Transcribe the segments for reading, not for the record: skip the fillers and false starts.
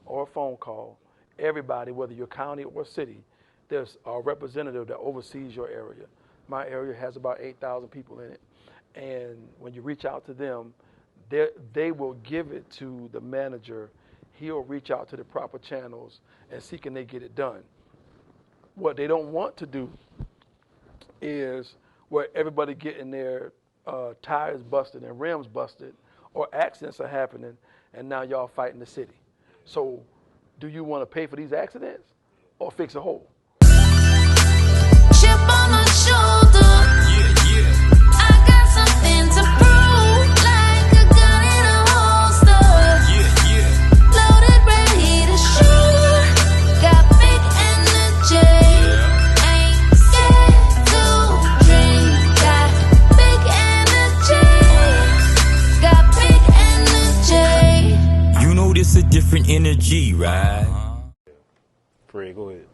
or a phone call, everybody, whether you're county or city, there's a representative that oversees your area. My area has about 8,000 people in it. And when you reach out to them, they will give it to the manager. He'll reach out to the proper channels and see can they get it done. What they don't want to do is where everybody getting their tires busted and rims busted or accidents are happening and now y'all fighting the city. So do you want to pay for these accidents or fix a hole? Chip on my shoulder. I got something to prove, like a gun in a holster. Loaded, ready to shoot. Got big energy. Ain't scared to dream. Got big energy. Got big energy. You know this a different energy, right? Fred, go ahead.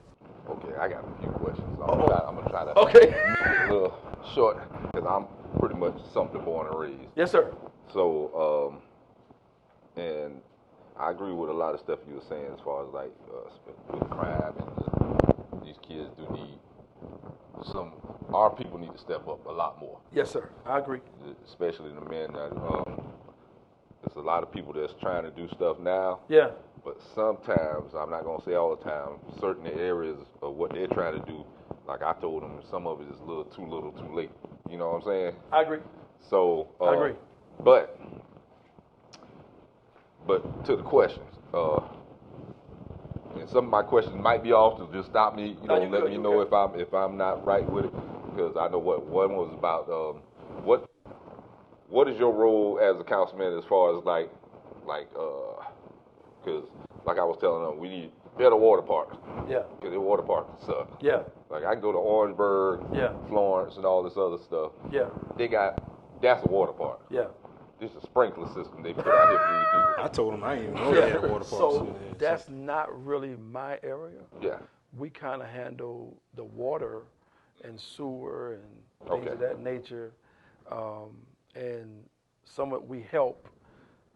Okay, I got a few questions. I'm gonna try to Okay. make it a little short because I'm pretty much Sumter born and raised. Yes, sir. So, and I agree with a lot of stuff you were saying as far as like with crime and these kids do need some. Our people need to step up a lot more. Yes, sir. I agree. Especially the men. There's a lot of people that's trying to do stuff now. Yeah. But sometimes, I'm not going to say all the time, certain areas of what they're trying to do, like I told them, some of it is a little too late. You know what I'm saying? I agree. So, I agree. But to the questions, and some of my questions might be off, so just stop me, let me know if I'm not right with it, because I know what one was about. What is your role as a councilman as far as because like I was telling them, we need better water parks. Yeah. Because the water parks suck. Yeah. Like I can go to Orangeburg, yeah, Florence, and all this other stuff. Yeah. That's a water park. Yeah. This is a sprinkler system they put out here for these people. I told them I ain't even know they had water parks. So that's not really my area. Yeah. We kind of handle the water and sewer and things of that nature. And we help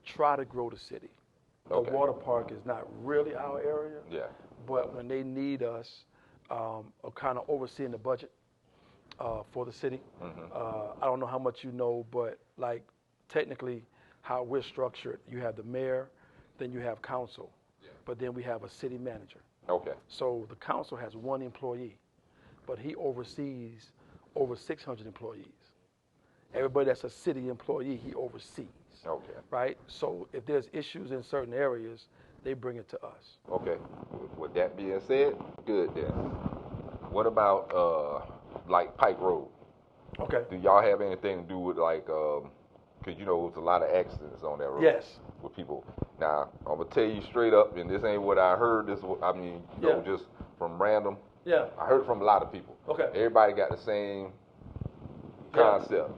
try to grow the city. The water park is not really our area. Yeah. But when they need us, kind of overseeing the budget for the city. I don't know how much you know, but like technically how we're structured, you have the mayor, then you have council, but then we have a city manager. Okay. So the council has one employee, but he oversees over 600 employees. Everybody that's a city employee, he oversees. Okay. Right? So if there's issues in certain areas, they bring it to us. Okay. With that being said, good then. What about like Pike Rd? Okay. Do y'all have anything to do with like, because there's a lot of accidents on that road. Yes. With people. Now, I'm going to tell you straight up, and this ain't what I heard, just from random. Yeah. I heard from a lot of people. Okay. Everybody got the same concept.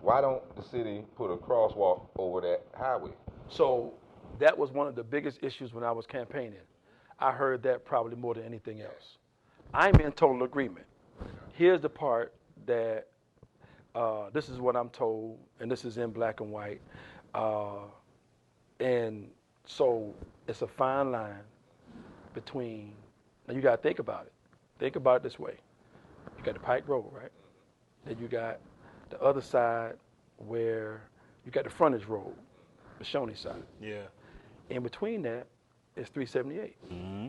Why don't the city put a crosswalk over that highway? So that was one of the biggest issues when I was campaigning. I heard that probably more than anything else. I'm in total agreement. Here's the part that this is what I'm told, and this is in black and white. And so it's a fine line between, now you got to think about it. Think about it this way. You got the Pike Rd, right? Then you got the other side where you got the frontage road, the Shawnee side. Yeah. In between that is 378. Mm-hmm.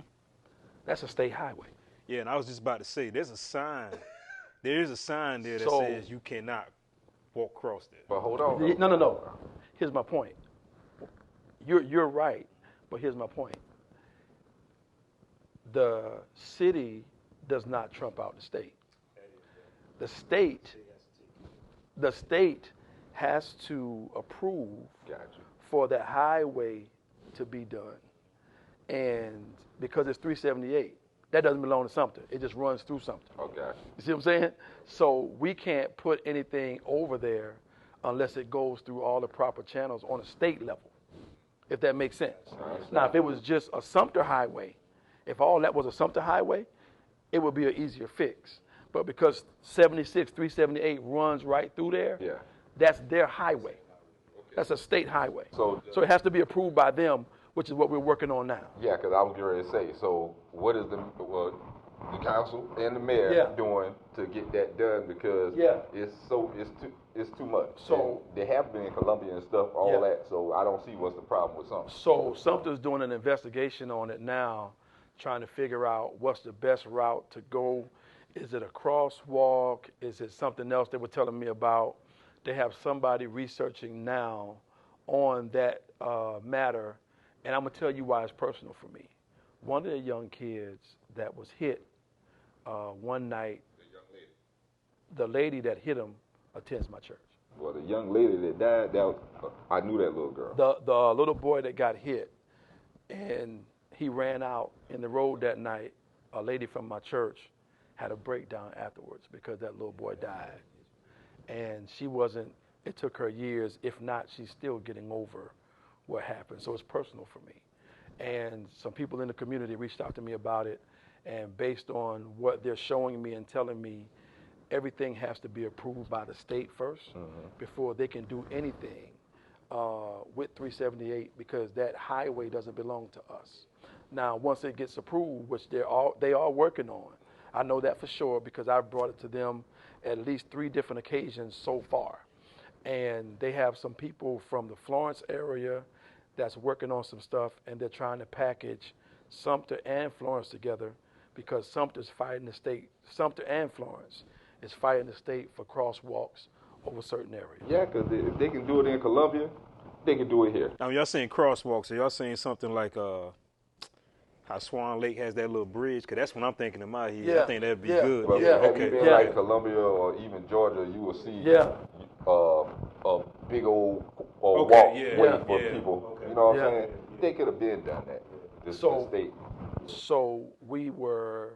That's a state highway. Yeah, and I was just about to say, there's a sign. There is a sign there that says you cannot walk across there. But hold on. No. Here's my point. You're right, but here's my point. The city does not trump out the state. The state has to approve for that highway to be done. And because it's 378, that doesn't belong to Sumter. It just runs through Sumter. Okay. You see what I'm saying? So we can't put anything over there unless it goes through all the proper channels on a state level, if that makes sense. Now, if it was just a Sumter highway, if all that was a Sumter highway, it would be an easier fix. But because 76, 378 runs right through there, that's their highway. That's a state highway. So it has to be approved by them which is what we're working on now. Yeah, because I was getting ready to say. So, what is the council and the mayor doing to get that done? Because it's too much. So and they have been in Columbia and stuff, all that. So I don't see what's the problem with Sumter. So Sumter's doing an investigation on it now, trying to figure out what's the best route to go. Is it a crosswalk? Is it something else they were telling me about? They have somebody researching now on that matter, and I'm gonna tell you why it's personal for me. One of the young kids that was hit one night, the lady that hit him attends my church. Well, the young lady that died, I knew that little girl. The little boy that got hit, and he ran out in the road that night. A lady from my church had a breakdown afterwards because that little boy died. And she wasn't, it took her years, if not, she's still getting over what happened. So it's personal for me. And some people in the community reached out to me about it, and based on what they're showing me and telling me, everything has to be approved by the state first before they can do anything with 378, because that highway doesn't belong to us. Now, once it gets approved, which they are working on, I know that for sure because I've brought it to them at least 3 different occasions so far. And they have some people from the Florence area that's working on some stuff, and they're trying to package Sumter and Florence together because Sumter's fighting the state. Sumter and Florence is fighting the state for crosswalks over certain areas. Yeah, because if they can do it in Columbia, they can do it here. Now, y'all saying crosswalks, so y'all saying something like how Swan Lake has that little bridge? Because that's what I'm thinking in my head. Yeah. I think that'd be good. Well, Yeah. have you been like Columbia or even Georgia, you will see a big old walk waiting for people. Okay. You know what I'm saying? They could have been done that. The state. So we were,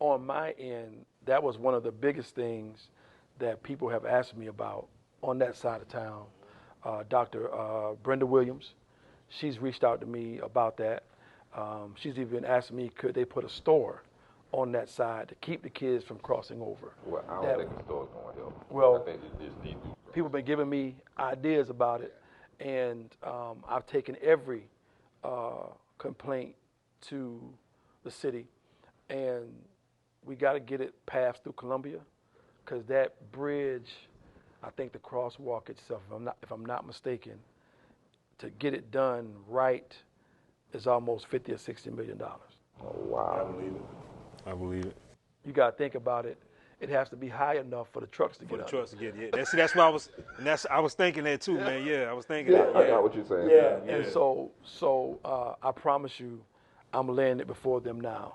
on my end, that was one of the biggest things that people have asked me about on that side of town. Dr. Brenda Williams, she's reached out to me about that. She's even asked me, could they put a store on that side to keep the kids from crossing over? Well, I don't think the store's going to help. Well, I think they just need to. People have been giving me ideas about it, and I've taken every complaint to the city, and we got to get it passed through Columbia, because that bridge, I think the crosswalk itself, if I'm not mistaken, to get it done right is almost $50 or $60 million. Oh, wow. I believe it. You got to think about it. It has to be high enough for the trucks to get up. That's why I was thinking that too, man. Yeah, I was thinking that. I got what you're saying. Yeah. And so I promise you, I'm laying it before them now.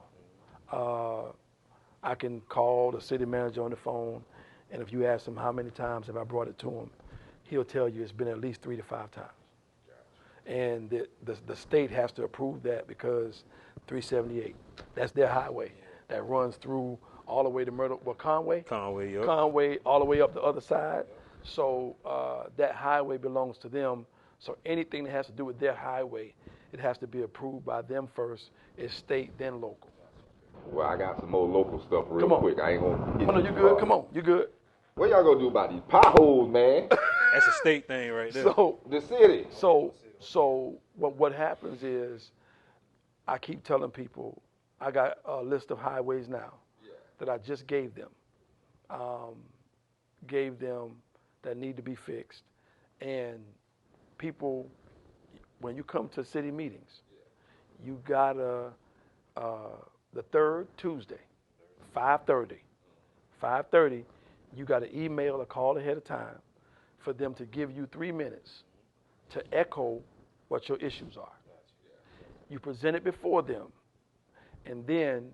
I can call the city manager on the phone, and if you ask him how many times have I brought it to him, he'll tell you it's been at least 3 to 5 times. And the state has to approve that because 378, that's their highway that runs through all the way to Conway? Conway, yep. Conway, all the way up the other side. So that highway belongs to them. So anything that has to do with their highway, it has to be approved by them first. It's state, then local. Well, I got some more local stuff real quick. I ain't going to Oh, no, you good. Come on, you good. What y'all going to do about these potholes, man? That's a state thing right there. So the city. So what happens is I keep telling people, I got a list of highways now that I just gave them that need to be fixed. And people, when you come to city meetings, you gotta, the third Tuesday, 5:30, you gotta email or call ahead of time for them to give you 3 minutes to echo what your issues are. You present it before them, and then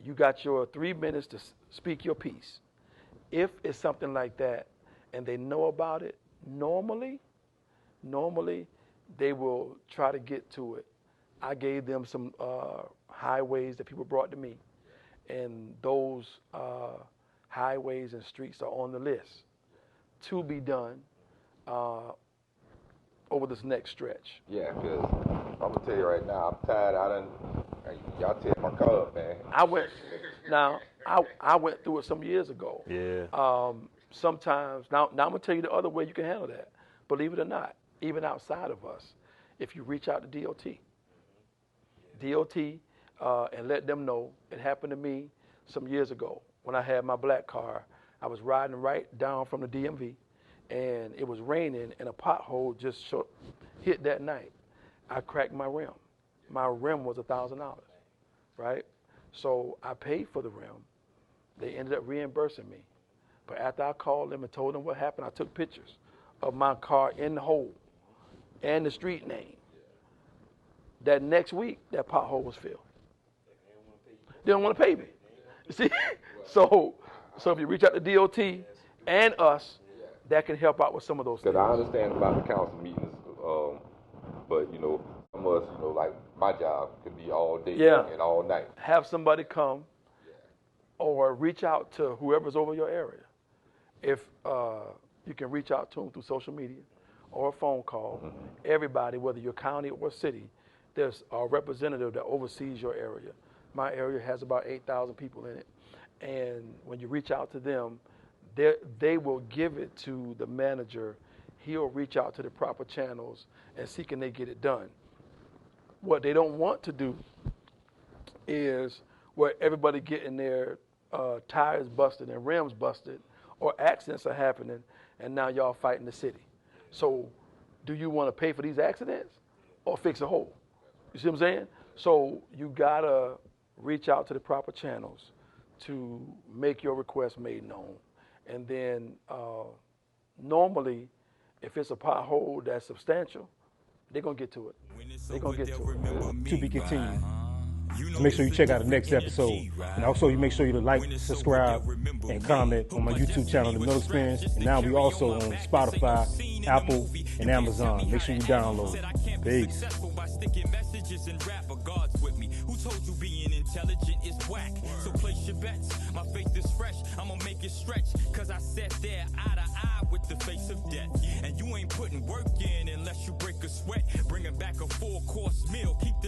you got your 3 minutes to speak your piece. If it's something like that and they know about it, normally they will try to get to it. I gave them some highways that people brought to me, and those highways and streets are on the list to be done over this next stretch. Yeah, because I'm going to tell you right now, I'm tired. Y'all tear my car up, man. I went through it some years ago. Yeah. Sometimes, now I'm going to tell you the other way you can handle that. Believe it or not, even outside of us, if you reach out to DOT, and let them know. It happened to me some years ago when I had my black car. I was riding right down from the DMV, and it was raining, and a pothole just hit that night. I cracked my rim. My rim was $1,000, right? So I paid for the rim. They ended up reimbursing me. But after I called them and told them what happened, I took pictures of my car in the hole and the street name. That next week, that pothole was filled. They don't want to pay me. See, so if you reach out to DOT and us, that can help out with some of those things. Because I understand about the council meetings, but some of us, like my job could be all day and all night. Have somebody come or reach out to whoever's over your area. If you can reach out to them through social media or a phone call, everybody, whether you're county or city, there's a representative that oversees your area. My area has about 8,000 people in it. And when you reach out to them, they will give it to the manager. He'll reach out to the proper channels and see can they get it done. What they don't want to do is where everybody getting their tires busted and rims busted, or accidents are happening, and now y'all fighting the city. So do you want to pay for these accidents or fix a hole? You see what I'm saying? So you gotta reach out to the proper channels to make your request made known. And then normally, if it's a pothole that's substantial, they're gonna get to it. They're gonna get to it. To be continued. Make sure you check out the next episode. And also you make sure you like, subscribe, and comment on my YouTube channel, The Mill Experience. And now we also on Spotify, Apple, and Amazon. Make sure you download. Peace. Who told you being intelligent is whack? So place your bets. My faith is fresh. I'ma make it stretch. Cause I sat there eye to eye with the face of death. And you ain't putting work in unless you break a sweat. Bringing back a 4-course meal. Keep